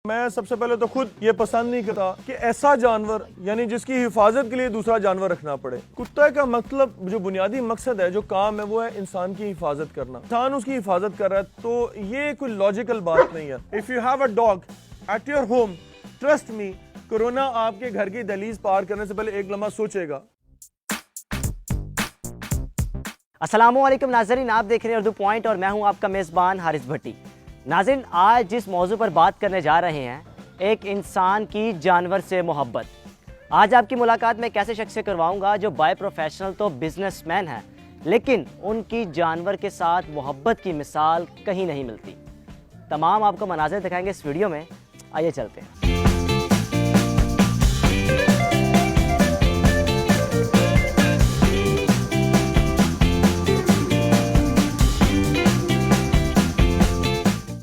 मैं सबसे पहले तो खुद ये पसंद नहीं करता कि ऐसा जानवर यानी जिसकी हिफाजत के लिए दूसरा जानवर रखना पड़े। कुत्ते का मतलब जो बुनियादी मकसद है, जो काम है, वो है इंसान की हिफाजत करना। इंसान उसकी हिफाजत कर रहा है तो ये कोई लॉजिकल बात नहीं है। If you have a dog at your home, trust me, corona आपके घर की दहलीज पार करने से पहले एक लम्हा सोचेगा। अस्सलामुअलैकुम नाज़रीन, आप देख रहे हैं उर्दू पॉइंट और मैं हूं आपका मेज़बान हारिस भट्टी। नाज़रीन, आज जिस मौजू पर बात करने जा रहे हैं, एक इंसान की जानवर से मोहब्बत। आज आपकी मुलाकात मैं एक ऐसे शख्स से करवाऊंगा जो बाय प्रोफेशनल तो बिजनेसमैन है, लेकिन उनकी जानवर के साथ मोहब्बत की मिसाल कहीं नहीं मिलती। तमाम आपको मनाज़िर दिखाएंगे इस वीडियो में, आइए चलते हैं।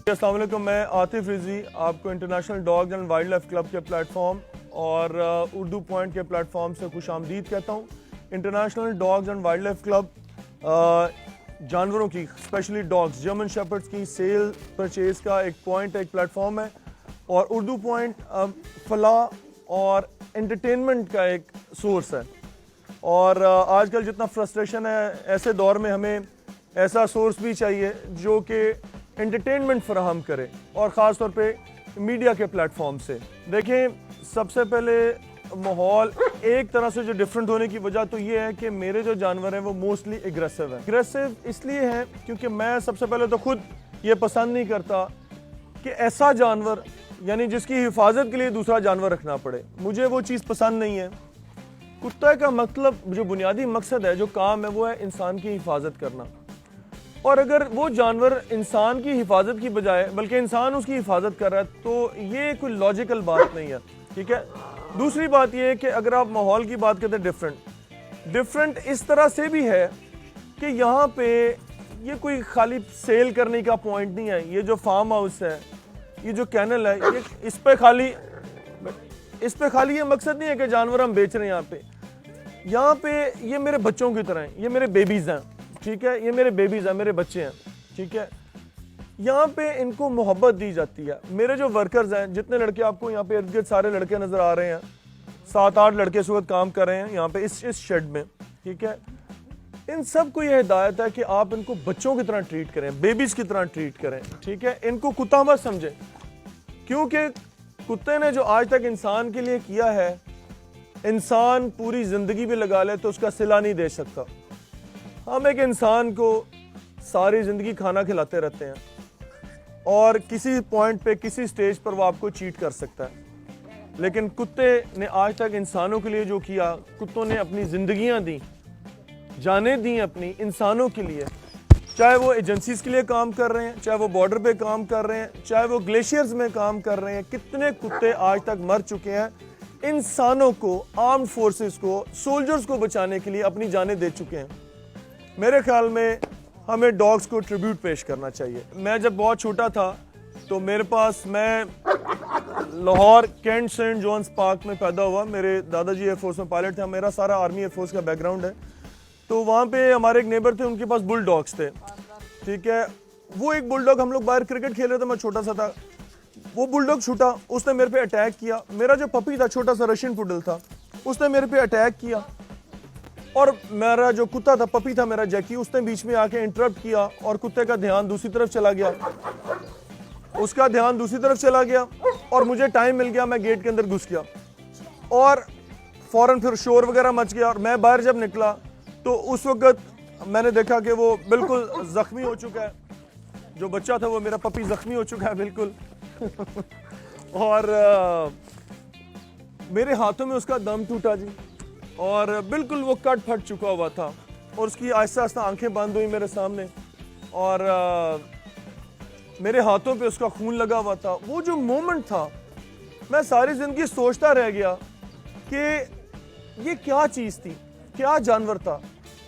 अस्सलाम वालेकुम, मैं आतिफ रिजी आपको international dogs and wild life club के प्लेटफॉर्म और उर्दू पॉइंट के प्लेटफॉर्म से खुश आमदीद कहता हूँ। International dogs and wild life club जानवरों की, स्पेशली डॉग्स, जर्मन शेपर्ड्स की सेल परचेज का एक पॉइंट, एक प्लेटफॉर्म है। और उर्दू पॉइंट फलाह और एंटरटेनमेंट का एक सोर्स है। और आजकल जितना फ्रस्ट्रेशन है, ऐसे दौर में हमें ऐसा सोर्स भी चाहिए जो कि एंटरटेनमेंट फराहम करे, और ख़ास तौर पे मीडिया के प्लेटफॉर्म से। देखें, सबसे पहले माहौल एक तरह से जो डिफरेंट होने की वजह तो ये है कि मेरे जो जानवर हैं वो मोस्टली एग्रेसिव हैं। एग्रेसिव इसलिए हैं क्योंकि मैं सबसे पहले तो खुद ये पसंद नहीं करता कि ऐसा जानवर यानी जिसकी हिफाजत के लिए दूसरा जानवर रखना पड़े। मुझे वो चीज़ पसंद नहीं है। कुत्ते का मतलब जो बुनियादी मकसद है, जो काम है, वो है इंसान की हिफाजत करना। और अगर वो जानवर इंसान की हिफाजत की बजाय बल्कि इंसान उसकी हिफाजत कर रहा है तो ये कोई लॉजिकल बात नहीं है, ठीक है। दूसरी बात ये है कि अगर आप माहौल की बात करते हैं, डिफरेंट इस तरह से भी है कि यहाँ पे ये कोई खाली सेल करने का पॉइंट नहीं है। ये जो फार्म हाउस है, ये जो कैनल है, ये इस पे खाली ये मकसद नहीं है कि जानवर हम बेच रहे हैं। यहाँ पे ये मेरे बच्चों की तरह हैं, ये मेरे बेबीज़ हैं, ठीक है। ये मेरे बेबीज़ हैं, मेरे बच्चे हैं, ठीक है। यहाँ पे इनको मोहब्बत दी जाती है। मेरे जो वर्कर्स हैं, जितने लड़के आपको यहाँ पे इर्द गिर्द सारे लड़के नज़र आ रहे हैं, 7-8 लड़के इस वक्त काम कर रहे हैं यहाँ पे इस शेड में, ठीक है। इन सब को ये हिदायत है कि आप इनको बच्चों की तरह ट्रीट करें, बेबीज़ की तरह ट्रीट करें, ठीक है। इनको कुत्ता मत समझें, क्योंकि कुत्ते ने जो आज तक इंसान के लिए किया है, इंसान पूरी ज़िंदगी भी लगा ले तो उसका सिला नहीं दे सकता। हम एक इंसान को सारी ज़िंदगी खाना खिलाते रहते हैं और किसी पॉइंट पे, किसी स्टेज पर वो आपको चीट कर सकता है, लेकिन कुत्ते ने आज तक इंसानों के लिए जो किया, कुत्तों ने अपनी ज़िंदगियां दी, जानें दी अपनी इंसानों के लिए। चाहे वो एजेंसीज़ के लिए काम कर रहे हैं, चाहे वो बॉर्डर पे काम कर रहे हैं, चाहे वो ग्लेशियर्स में काम कर रहे हैं। कितने कुत्ते आज तक मर चुके हैं, इंसानों को, आर्म्ड फोर्सेस को, सोल्जर्स को बचाने के लिए अपनी जानें दे चुके हैं। मेरे ख्याल में हमें डॉग्स को ट्रिब्यूट पेश करना चाहिए। मैं जब बहुत छोटा था तो मेरे पास, मैं Lahore cantt saint John's park में पैदा हुआ। मेरे दादाजी एयरफोर्स में पायलट थे, मेरा सारा आर्मी एयरफोर्स का बैकग्राउंड है। तो वहाँ पे हमारे एक नेबर थे, उनके पास बुल डॉग्स थे, ठीक है। वो एक बुल डॉग, हम लोग बाहर क्रिकेट खेल रहे थे, मैं छोटा सा था, वो बुल डॉग छूटा, उसने मेरे पे अटैक किया। मेरा जो पपी था, छोटा सा रशियन पुडल था, उसने मेरे पे अटैक किया। और मेरा जो कुत्ता था, पपी था मेरा जैकी, उसने बीच में आके इंटरप्ट किया और कुत्ते का ध्यान दूसरी तरफ चला गया, उसका ध्यान दूसरी तरफ चला गया और मुझे टाइम मिल गया, मैं गेट के अंदर घुस गया और फौरन फिर शोर वगैरह मच गया। और मैं बाहर जब निकला तो उस वक्त मैंने देखा कि वो बिल्कुल ज़ख्मी हो चुका है। जो बच्चा था वो मेरा पपी ज़ख्मी हो चुका है बिल्कुल और मेरे हाथों में उसका दम टूटा जी, और बिल्कुल वो कट फट चुका हुआ था और उसकी आहिस्ता आहिस्ता आंखें बंद हुई मेरे सामने और मेरे हाथों पे उसका खून लगा हुआ था। वो जो मोमेंट था, मैं सारी ज़िंदगी सोचता रह गया कि ये क्या चीज़ थी, क्या जानवर था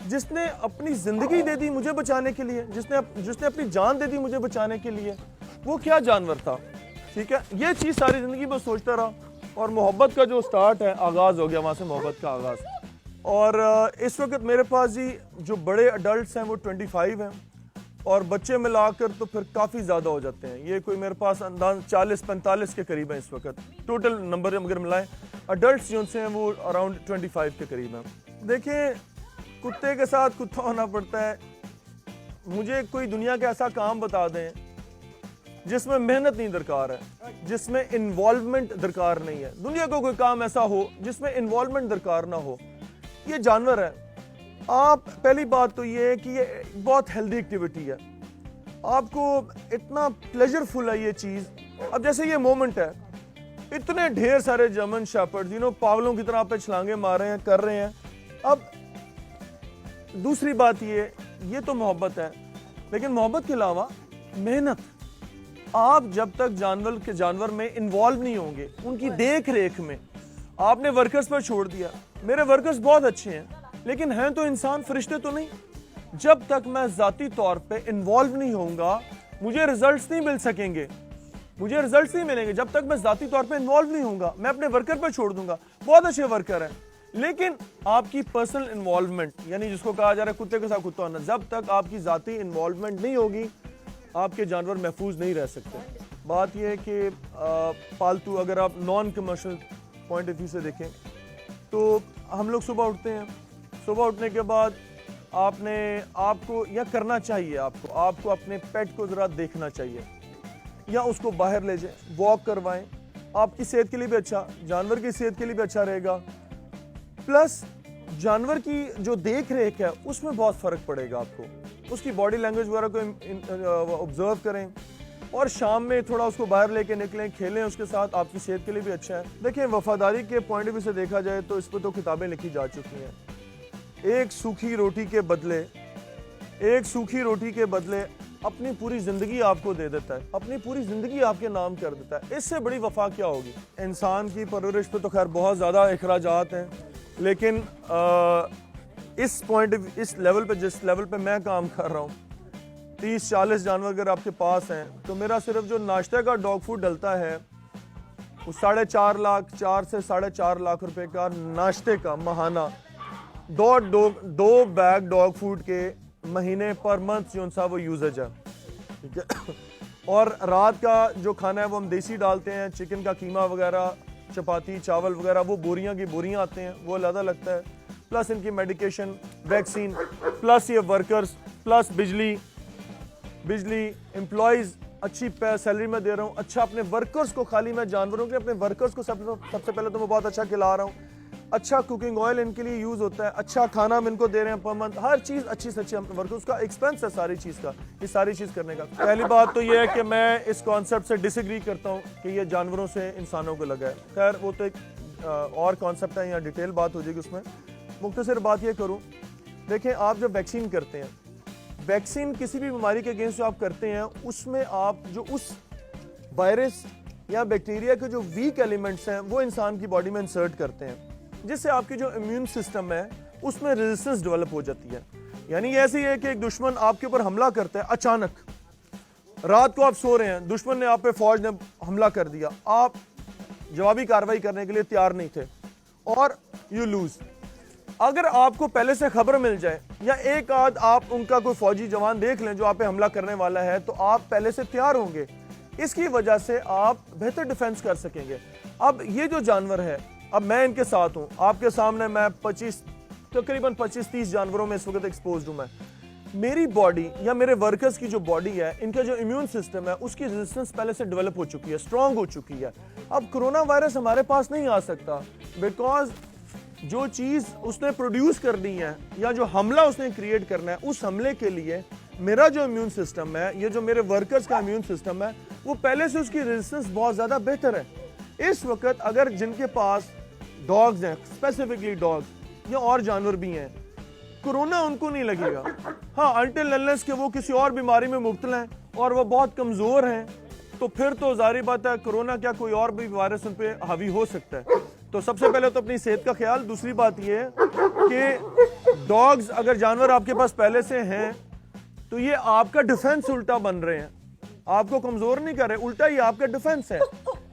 जिसने अपनी ज़िंदगी दे दी मुझे बचाने के लिए, जिसने अपनी जान दे दी मुझे बचाने के लिए। वो क्या जानवर था, ठीक है। ये चीज़ सारी ज़िंदगी बस सोचता रहा और मोहब्बत का जो स्टार्ट है, आगाज़ हो गया वहाँ से, मोहब्बत का आगाज़। और इस वक्त मेरे पास जी जो बड़े अडल्ट्स हैं वो 25 हैं, और बच्चे मिलाकर तो फिर काफ़ी ज़्यादा हो जाते हैं। ये कोई मेरे पास अंदाज 40-45 के करीब है इस वक्त, टोटल नंबर अगर मिलाएं। अडल्ट जो हैं वो अराउंड 25 के करीब हैं। देखें, कुत्ते के साथ कुत्ता होना पड़ता है। मुझे कोई दुनिया का ऐसा काम बता दें जिसमें मेहनत नहीं दरकार है, जिसमें इन्वॉल्वमेंट दरकार नहीं है। दुनिया को कोई काम ऐसा हो जिसमें इन्वॉल्वमेंट दरकार ना हो। ये जानवर है। आप पहली बात तो ये है कि ये बहुत हेल्दी एक्टिविटी है, आपको इतना प्लेजरफुल है ये चीज़। अब जैसे ये मोमेंट है, इतने ढेर सारे जर्मन शेपर्ड पागलों की तरह पे छलांगे मार रहे हैं, कर रहे हैं। अब दूसरी बात ये तो मोहब्बत है, लेकिन मोहब्बत के अलावा मेहनत। आप जब तक जानवर में इन्वॉल्व नहीं होंगे, उनकी देख रेख में, आपने वर्कर्स पर छोड़ दिया। मेरे वर्कर्स बहुत अच्छे हैं, लेकिन हैं तो इंसान, फरिश्ते तो नहीं। जब तक मैं ज़ाती तौर पे इन्वॉल्व नहीं होऊंगा, मुझे रिजल्ट्स नहीं मिल सकेंगे, मुझे रिजल्ट्स नहीं मिलेंगे जब तक मैं ज़ाती तौर पे इन्वॉल्व नहीं होऊंगा। मैं अपने वर्कर पर छोड़ दूंगा, बहुत अच्छे वर्कर हैं, लेकिन आपकी पर्सनल इन्वॉल्वमेंट, यानी जिसको कहा जा रहा है कुत्ते के साथ कुत्ता होना, जब तक आपकी ज़ाती इन्वॉल्वमेंट नहीं होगी, आपके जानवर महफूज नहीं रह सकते। बात यह है कि पालतू, अगर आप non commercial point of view से देखें तो हम लोग सुबह उठते हैं, सुबह उठने के बाद आपको या करना चाहिए, आपको अपने पेट को ज़रा देखना चाहिए, या उसको बाहर ले जाएं, वॉक करवाएं। आपकी सेहत के लिए भी अच्छा, जानवर की सेहत के लिए भी अच्छा रहेगा। प्लस जानवर की जो देख रेख है उसमें बहुत फ़र्क पड़ेगा आपको। उसकी बॉडी लैंग्वेज वगैरह को ऑब्जर्व करें, और शाम में थोड़ा उसको बाहर लेके निकलें, खेलें उसके साथ, आपकी सेहत के लिए भी अच्छा है। देखिए, वफादारी के पॉइंट ऑफ व्यू से देखा जाए तो इस पर तो किताबें लिखी जा चुकी हैं। एक सूखी रोटी के बदले अपनी पूरी ज़िंदगी आपको दे देता है, अपनी पूरी ज़िंदगी आपके नाम कर देता है। इससे बड़ी वफा क्या होगी? इंसान की परवरिश पे तो खैर बहुत ज़्यादा अखराजात हैं, लेकिन इस लेवल पे, जिस लेवल पे मैं काम कर रहा हूँ, 30-40 जानवर अगर आपके पास हैं, तो मेरा सिर्फ जो नाश्ते का डॉग फूड डलता है वो 4.5 लाख, 4 से 4.5 लाख रुपए का नाश्ते का महाना, 2 बैग डॉग फूड के महीने पर मंथ जो सा वो यूजेज है, ठीक है। और रात का जो खाना है वो हम देसी डालते हैं, चिकन का कीमा वगैरह, चपाती, चावल वगैरह, वो बोरियां की बोरियां आते हैं, वो अलग लगता है। प्लस इनकी मेडिकेशन, वैक्सीन, प्लस ये वर्कर्स, प्लस बिजली, एम्प्लॉयज़ अच्छी सैलरी में दे रहा हूँ। अच्छा, अपने वर्कर्स को, खाली मैं जानवरों के, अपने वर्कर्स को सबसे पहले तो मैं बहुत अच्छा खिला रहा हूँ। अच्छा कुकिंग ऑयल इनके लिए यूज़ होता है, अच्छा खाना हम इनको दे रहे हैं पर मंथ, हर चीज़ अच्छी से अच्छी। अपने वर्कर्स का एक्सपेंस है सारी चीज़ का, ये सारी चीज़ करने का। पहली बात तो ये है कि मैं इस कॉन्सेप्ट से डिसएग्री करता हूँ कि ये जानवरों से इंसानों को लगा है। खैर वो तो एक और कॉन्सेप्ट है, यहाँ डिटेल बात हो जाएगी उसमें। मुख्तसर बात ये करूँ, देखें, आप जब वैक्सीन करते हैं, वैक्सीन किसी भी बीमारी के अगेंस्ट जो आप करते हैं, उसमें आप जो उस वायरस या बैक्टीरिया के जो वीक एलिमेंट्स हैं वो इंसान की बॉडी में इंसर्ट करते हैं, जिससे आपकी जो इम्यून सिस्टम है उसमें रेजिस्टेंस डेवलप हो जाती है। यानी ऐसे ही है कि एक दुश्मन आपके ऊपर हमला करता है अचानक, रात को आप सो रहे हैं, दुश्मन ने आप पे, फौज ने हमला कर दिया, आप जवाबी कार्रवाई करने के लिए तैयार नहीं थे और यू लूज। अगर आपको पहले से खबर मिल जाए या एक आध आप उनका कोई फौजी जवान देख लें जो आप पे हमला करने वाला है, तो आप पहले से तैयार होंगे। इसकी वजह से आप बेहतर डिफेंस कर सकेंगे। अब ये जो जानवर है, अब मैं इनके साथ हूं, आपके सामने मैं तकरीबन 25-30 जानवरों में इस वक्त एक्सपोज्ड हूं। मैं, मेरी बॉडी या मेरे वर्कर्स की जो बॉडी है, इनका जो इम्यून सिस्टम है, उसकी रेजिस्टेंस पहले से डेवलप हो चुकी है, स्ट्रांग हो चुकी है। अब कोरोना वायरस हमारे पास नहीं आ सकता, बिकॉज जो चीज़ उसने प्रोड्यूस करनी है या जो हमला उसने क्रिएट करना है, उस हमले के लिए मेरा जो इम्यून सिस्टम है, ये जो मेरे वर्कर्स का इम्यून सिस्टम है, वो पहले से उसकी रेजिस्टेंस बहुत ज़्यादा बेहतर है। इस वक्त अगर जिनके पास डॉग्स हैं, स्पेसिफिकली डॉग्स या और जानवर भी हैं, कोरोना उनको नहीं लगेगा। हाँ, अनटिल अनलेस कि वो किसी और बीमारी में मुब्तला हैं और वो बहुत कमज़ोर हैं, तो फिर तो जाहिर बात है कोरोना क्या कोई और भी वायरस उन पर हावी हो सकता है। तो सबसे पहले तो अपनी सेहत का ख्याल। दूसरी बात ये है कि डॉग्स, अगर जानवर आपके पास पहले से हैं, तो ये आपका डिफेंस उल्टा बन रहे हैं, आपको कमज़ोर नहीं कर रहे, उल्टा ये आपका डिफेंस है।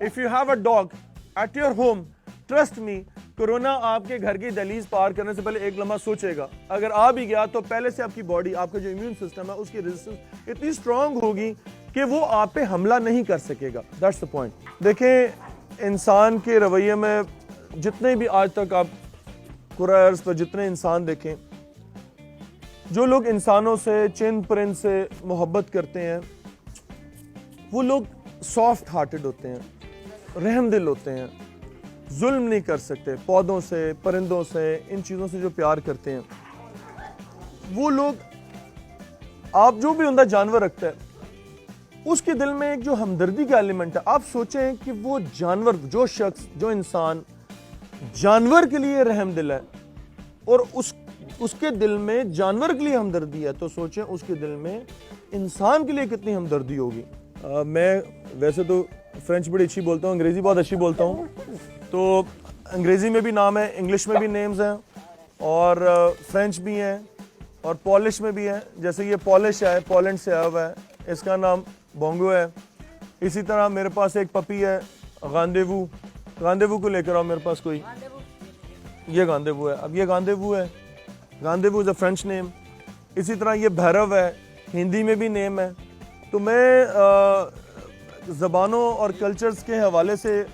If you have a dog at your home, trust me, corona आपके घर की दहलीज पार करने से पहले एक लम्हा सोचेगा। अगर आ भी गया तो पहले से आपकी बॉडी, आपका जो इम्यून सिस्टम है, उसकी रेजिस्टेंस इतनी स्ट्रांग होगी कि वो आप पे हमला नहीं कर सकेगा। That's the point. देखें, इंसान के रवैये में जितने भी आज तक आप कुरान अर्ज़ पर जितने इंसान देखें, जो लोग इंसानों से, चिंद परिंद से मोहब्बत करते हैं, वो लोग सॉफ्ट हार्टेड होते हैं, रहमदिल होते हैं, जुल्म नहीं कर सकते। पौधों से, परिंदों से, इन चीज़ों से जो प्यार करते हैं वो लोग, आप जो भी उनका जानवर रखता है उसके दिल में एक जो हमदर्दी का एलिमेंट है। आप सोचें कि वो जानवर, जो शख्स, जो इंसान जानवर के लिए रहमदिल है और उसके दिल में जानवर के लिए हमदर्दी है, तो सोचें उसके दिल में इंसान के लिए कितनी हमदर्दी होगी। मैं वैसे तो फ्रेंच बड़ी अच्छी बोलता हूँ, अंग्रेज़ी बहुत अच्छी बोलता हूँ, तो अंग्रेज़ी में भी नाम है, इंग्लिश में भी नेम्स हैं और फ्रेंच भी हैं और पॉलिश में भी है। जैसे ये पॉलिश है, पोलैंड से आया हुआ है, इसका नाम बोंगो है। इसी तरह मेरे पास एक पपी है गांडेवू, गांडेवू को लेकर आओ मेरे पास कोई, ये गांडेवू है। अब ये गांडेवू है, गांडेवू इज़ अ फ्रेंच नेम। इसी तरह ये भैरव है, हिंदी में भी नेम है। तो मैं ज़बानों और कल्चर्स के हवाले से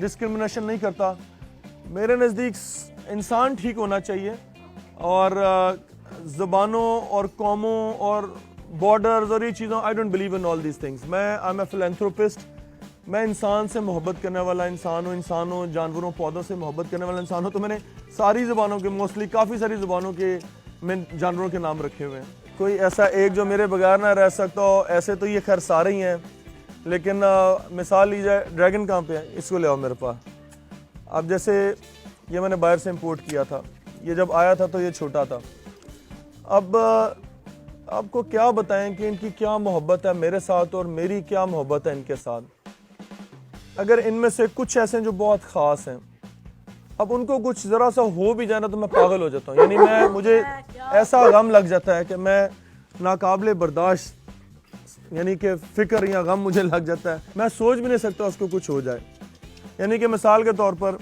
डिस्क्रिमिनेशन नहीं करता। मेरे नज़दीक इंसान ठीक होना चाहिए और ज़बानों और कौमों और बॉर्डर्स और ये चीज़ों, I don't believe in all these things. मैं आई एम ए फिलैंथ्रोपिस्ट। मैं इंसान से मोहब्बत करने वाला इंसान हूँ, इंसानों, जानवरों, पौधों से मोहब्बत करने वाला इंसान हूँ। तो मैंने सारी ज़बानों के, मोस्टली काफ़ी सारी ज़बानों के मैं जानवरों के नाम रखे हुए हैं। कोई ऐसा एक जो मेरे बगैर ना रह सकता हो, ऐसे तो ये खैर सारे ही हैं, लेकिन मिसाल ली जाए, ड्रैगन कहाँ पे है, इसको ले आओ मेरे पास। अब जैसे ये मैंने बाहर से इंपोर्ट किया था, ये जब आया था तो ये छोटा था। अब आपको क्या बताएं कि इनकी क्या मोहब्बत है मेरे साथ और मेरी क्या मोहब्बत है इनके साथ। अगर इनमें से कुछ ऐसे हैं जो बहुत ख़ास हैं, अब उनको कुछ ज़रा सा हो भी जाए ना तो मैं पागल हो जाता हूँ। यानी मुझे ऐसा गम लग जाता है कि मैं नाकाबिले बर्दाश्त, यानी कि फ़िक्र या गम मुझे लग जाता है, मैं सोच भी नहीं सकता उसको कुछ हो जाए। यानी कि मिसाल के तौर पर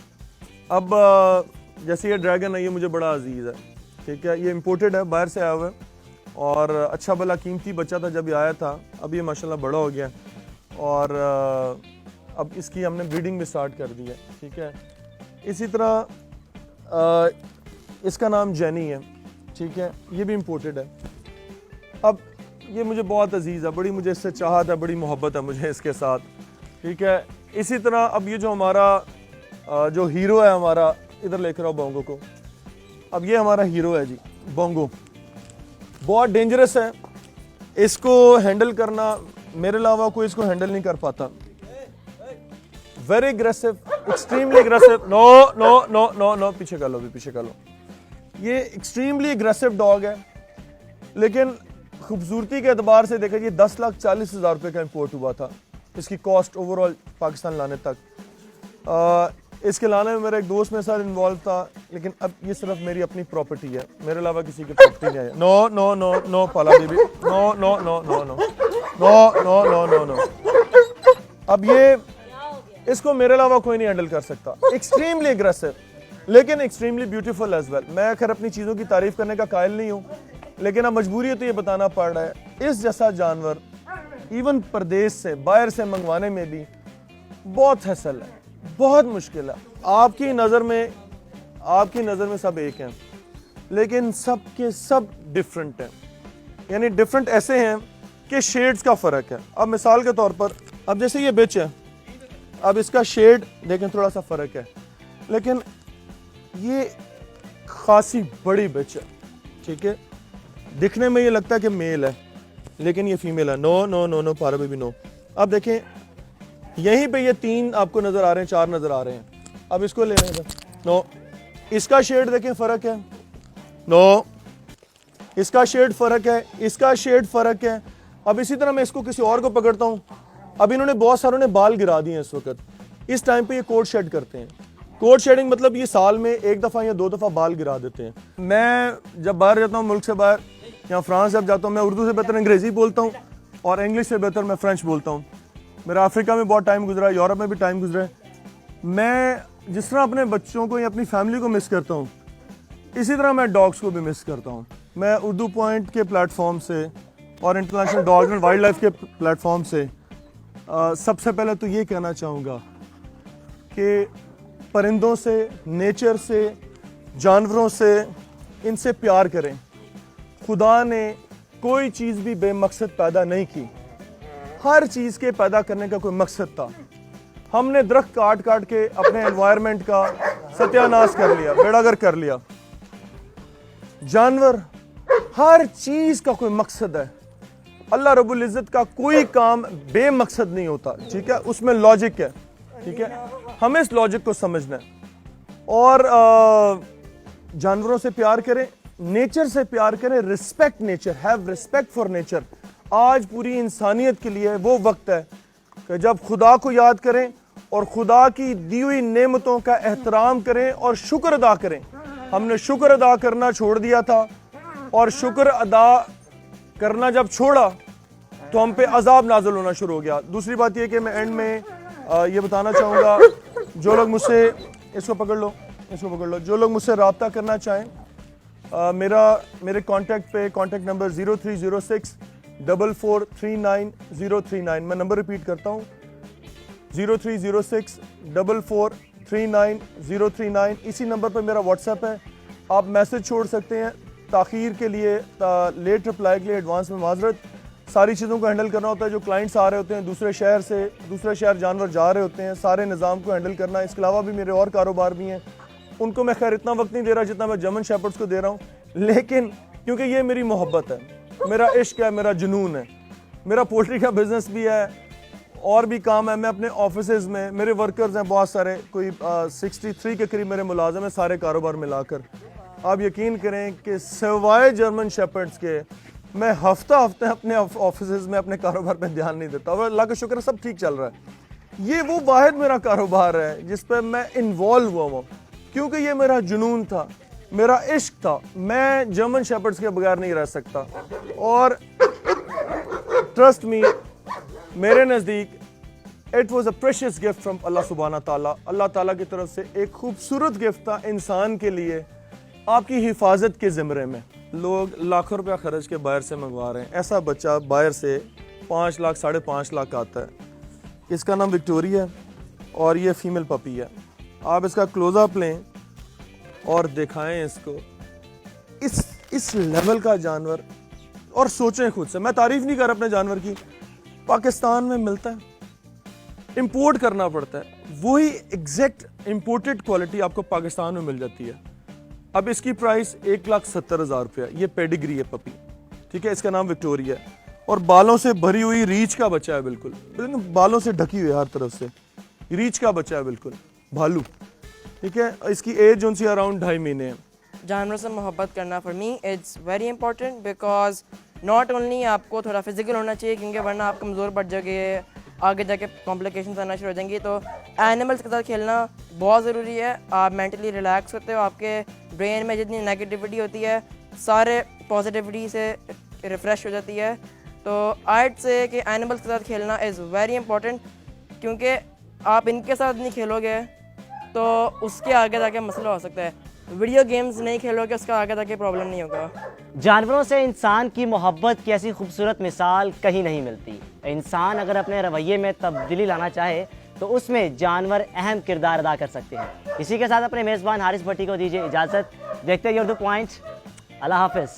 अब जैसे ये ड्रैगन है, ये मुझे बड़ा अजीज़ है, ठीक है। ये इम्पोर्टेड है, बाहर से आया हुआ है और अच्छा भला कीमती बच्चा था जब ये आया था। अब ये माशाल्लाह बड़ा हो गया और अब इसकी हमने ब्रीडिंग भी स्टार्ट कर दी है, ठीक है। इसी तरह इसका नाम जेनी है, ठीक है, ये भी इम्पोर्टेड है। अब ये मुझे बहुत अजीज़ है, बड़ी मुझे इससे चाहत है, बड़ी मोहब्बत है मुझे इसके साथ, ठीक है। इसी तरह अब ये जो हमारा जो हीरो है हमारा, इधर लेकर आओ बोंगो को। अब ये हमारा हीरो है जी, बोंगो। बहुत डेंजरस है, इसको हैंडल करना मेरे अलावा कोई इसको हैंडल नहीं कर पाता। Very aggressive, extremely aggressive. No no no no no, पीछे कर लो भी, पीछे कर लो। ये एक्सट्रीमली एग्रेसिव डॉग है, लेकिन खूबसूरती के एतबार से देखा, ये 10,40,000 रुपये का इंपोर्ट हुआ था। इसकी कॉस्ट ओवरऑल पाकिस्तान लाने तक, इसके लाने में मेरा एक दोस्त मेरे साथ इन्वॉल्व था, लेकिन अब ये सिर्फ मेरी अपनी प्रॉपर्टी है, मेरे अलावा किसी की प्रॉपर्टी नहीं है। नो नो नो नो पाला baby, no no no no no no no no no no. अब ये, इसको मेरे अलावा कोई नहीं हैंडल कर सकता। एक्सट्रीमली एग्रेसिव, लेकिन एक्सट्रीमली ब्यूटीफुल एज वेल। मैं खैर अपनी चीज़ों की तारीफ करने का कायल नहीं हूँ, लेकिन अब मजबूरी है तो ये बताना पड़ रहा है। इस जैसा जानवर इवन प्रदेश से, बाहर से मंगवाने में भी बहुत हसल है, बहुत मुश्किल है। आपकी नज़र में सब एक हैं, लेकिन सब के सब डिफरेंट हैं। यानी डिफरेंट ऐसे हैं कि शेड्स का फ़र्क है। अब मिसाल के तौर पर, अब जैसे ये बिच है, अब इसका शेड देखें थोड़ा सा फ़र्क है, लेकिन ये खासी बड़ी बिच है, ठीक है। दिखने में ये लगता है कि मेल है, लेकिन ये फीमेल है। नो नो नो नो पारा बेबी नो। अब देखें यहीं पे ये 3 आपको नज़र आ रहे हैं, 4 नज़र आ रहे हैं। अब इसको लेने इधर, नो, इसका शेड देखें फ़र्क है, नो, इसका शेड फ़र्क है, इसका शेड फ़र्क है। अब इसी तरह मैं इसको किसी और को पकड़ता हूँ, अब इन्होंने बहुत सारों ने बाल गिरा दिए हैं इस वक्त। इस टाइम पे ये कोट शेड करते हैं। कोट शेडिंग मतलब ये साल में 1 दफ़ा या 2 दफ़ा बाल गिरा देते हैं। मैं जब बाहर जाता हूँ, मुल्क से बाहर या फ्रांस जब जाता हूँ, मैं उर्दू से बेहतर अंग्रेज़ी बोलता हूँ और इंग्लिश से बेहतर मैं फ्रेंच बोलता हूँ। मेरा अफ्रीका में बहुत टाइम गुजरा है, यूरोप में भी टाइम गुजरा है। मैं जिस तरह अपने बच्चों को या अपनी फैमिली को मिस करता हूँ, इसी तरह मैं डॉग्स को भी मिस करता हूँ। मैं उर्दू पॉइंट के प्लेटफॉर्म से और international dog and wild life के प्लेटफॉर्म से सबसे पहले तो ये कहना चाहूँगा कि परिंदों से, नेचर से, जानवरों से, इनसे प्यार करें। खुदा ने कोई चीज़ भी बेमकसद पैदा नहीं की, हर चीज़ के पैदा करने का कोई मकसद था। हमने दरख्त काट काट के अपने एनवायरनमेंट का सत्यानाश कर लिया, बेड़ागर्क कर लिया। जानवर, हर चीज़ का कोई मकसद है। अल्लाह रब्बुल इज़्ज़त का कोई काम बेमकसद नहीं होता, ठीक है, उसमें लॉजिक है, ठीक है, हमें इस लॉजिक को समझना है। और जानवरों से प्यार करें, नेचर से प्यार करें, respect nature, have respect for nature. आज पूरी इंसानियत के लिए वो वक्त है कि जब खुदा को याद करें और खुदा की दी हुई नेमतों का एहतराम करें और शुक्र अदा करें। हमने शुक्र अदा करना छोड़ दिया था, और शुक्र अदा करना जब छोड़ा तो हम पे अजाब नाज़िल होना शुरू हो गया। दूसरी बात यह कि मैं एंड में ये बताना चाहूँगा, जो लोग मुझसे, इसको पकड़ लो, इसको पकड़ लो, जो लोग मुझसे रब्ता करना चाहें, मेरे कॉन्टैक्ट नंबर 03064439 मैं नंबर रिपीट करता हूँ, 03064439 इसी नंबर पर मेरा व्हाट्सएप है। आप मैसेज छोड़ सकते हैं। ताख़ीर के लिए, लेट रिप्लाई के लिए एडवांस में माजरत। सारी चीज़ों को हैंडल करना होता है, जो क्लाइंट्स आ रहे होते हैं दूसरे शहर से, दूसरे शहर जानवर जा रहे होते हैं, सारे निज़ाम को हैंडल करना। इसके अलावा भी मेरे और कारोबार भी हैं, उनको मैं खैर इतना वक्त नहीं दे रहा जितना मैं जर्मन शेपर्ड्स को दे रहा हूँ, लेकिन क्योंकि ये मेरी मोहब्बत है, मेरा इश्क है, मेरा जुनून है। मेरा पोल्ट्री का बिज़नेस भी है और भी काम है। मैं अपने ऑफिसेज़ में, मेरे वर्कर्स हैं बहुत सारे, कोई 63 के करीब मेरे मुलाजिम हैं सारे कारोबार मिलाकर। आप यकीन करें कि सिवाय जर्मन शेपर्ड्स के मैं हफ्ता अपने ऑफिसेज़ में अपने कारोबार पे ध्यान नहीं देता। और अल्लाह का शुक्र सब ठीक चल रहा है। ये वो वाहिद मेरा कारोबार है जिस पर मैं इन्वॉल्व हुआ हूँ, क्योंकि ये मेरा जुनून था, मेरा इश्क था। मैं जर्मन शेपर्ड्स के बगैर नहीं रह सकता। और ट्रस्ट मी, मेरे नज़दीक it was a precious gift from Allah सुब्हाना ताला। अल्लाह ताला की तरफ से एक खूबसूरत गिफ्ट था इंसान के लिए, आपकी हिफाजत के ज़िम्मे में। लोग लाखों रुपया खर्च के बाहर से मंगवा रहे हैं। ऐसा बच्चा बाहर से 5 लाख 5.5 लाख आता है। इसका नाम विक्टोरिया है और ये फीमेल पपी है। आप इसका क्लोजअप लें और दिखाएं इसको, इस लेवल का जानवर। और सोचें खुद से, मैं तारीफ नहीं कर अपने जानवर की, पाकिस्तान में मिलता है, इंपोर्ट करना पड़ता है, वही एग्जैक्ट इंपोर्टेड क्वालिटी आपको पाकिस्तान में मिल जाती है। अब इसकी प्राइस 1,70,000 रुपया। ये पेडिग्री है पपी, ठीक है, इसका नाम विक्टोरिया है। और बालों से भरी हुई रीछ का बच्चा है, बिल्कुल बालों से ढकी हुई है हर तरफ से, रीछ का बच्चा है, बिल्कुल भालू, ठीक है। इसकी एज जो सी अराउंड 2.5 महीने है। जानवर से मोहब्बत करना for me it's very important, because not only आपको थोड़ा फिजिकल होना चाहिए, क्योंकि वरना आप कमज़ोर पड़ जाओगे, आगे जाके कॉम्प्लिकेशंस आना शुरू हो जाएंगी। तो एनिमल्स के साथ खेलना बहुत ज़रूरी है। आप मेंटली रिलैक्स होते हो, आपके ब्रेन में जितनी नेगेटिविटी होती है सारे पॉजिटिविटी से रिफ़्रेश हो जाती है। तो आर्ट से कि एनिमल्स के साथ खेलना इज़ वेरी इंपॉर्टेंट, क्योंकि आप इनके साथ नहीं खेलोगे तो उसके आगे जाके मसला हो सकता है। वीडियो गेम्स नहीं खेलोगे, उसका आगे जाके प्रॉब्लम नहीं होगा। जानवरों से इंसान की मोहब्बत की ऐसी खूबसूरत मिसाल कहीं नहीं मिलती। इंसान अगर अपने रवैये में तब्दीली लाना चाहे तो उसमें जानवर अहम किरदार अदा कर सकते हैं। इसी के साथ अपने मेज़बान हारिस भट्टी को दीजिए इजाज़त। देखते हैं द पॉइंट। अल्लाह हाफिज़।